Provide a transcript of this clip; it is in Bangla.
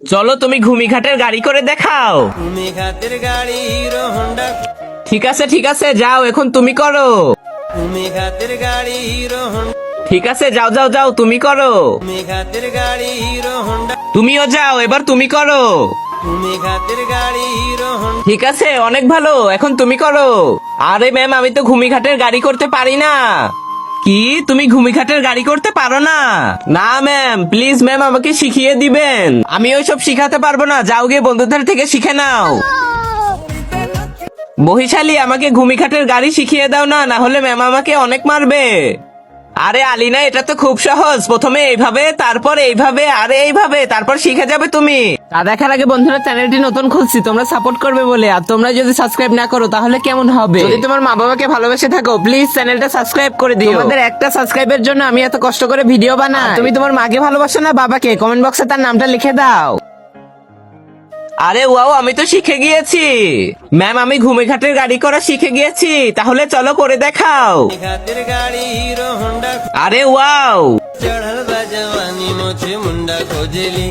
চলো তুমি ঘুমিঘাটের গাড়ি করে দেখাও। ঘাটের গাড়ি হিরো হোন্ডা, ঠিক আছে যাও, এখন তুমি করো। ঘাটের গাড়ি হিরো হোন্ডা, ঠিক আছে যাও যাও যাও, তুমি করো। ঘাটের গাড়ি হিরো হোন্ডা, তুমিও যাও, এবার তুমি করো। ঘাটের গাড়ি হিরো হোন্ডা। ঠিক আছে, অনেক ভালো, এখন তুমি করো। আরে ম্যাম, আমি তো ঘুমিঘাটের গাড়ি করতে পারি না। কি, তুমি ঘুমিঘাটের গাড়ি করতে পারো না? না ম্যাম, প্লিজ ম্যাম, আমাকে শিখিয়ে দিবেন। আমি ওইসব শিখাতে পারবো না, যাও গিয়ে বন্ধুদের থেকে শিখে নাও। বহিশালী, আমাকে ঘুমিঘাটের গাড়ি শিখিয়ে দাও না, না হলে ম্যাম আমাকে অনেক মারবে। আরে আলিনা, এটা তো খুব সহজ। প্রথমে এইভাবে, তারপর এইভাবে, আরে এইভাবে, তারপর শিখে যাবে তুমি। তা দেখার আগে বন্ধুরা, চ্যানেলটি নতুন খুলছি, তোমরা সাপোর্ট করবে বলে। আর তোমরা যদি সাবস্ক্রাইব না করো তাহলে কেমন হবে? যদি তোমার মা বাবাকে ভালোবেসে থাকো, প্লিজ চ্যানেলটা সাবস্ক্রাইব করে দিও। তোমাদের একটা সাবস্ক্রাইবের জন্য আমি এত কষ্ট করে ভিডিও বানাই। তুমি তোমার মাকে ভালোবাসো না বাবাকে? কমেন্ট বক্সে তার নামটা লিখে দাও। আরে ওয়াও, আমি তো শিখে গিয়েছি ম্যাম, আমি ঘুমিঘাটের গাড়ি করা শিখে গিয়েছি। তাহলে চলো করে দেখাও। ঘাটের গাড়ি হিরো হোন্ডা, আরে ওয়াও। চড়াল বাজওয়ানি মোছে মুন্ডা খোঁজেলি।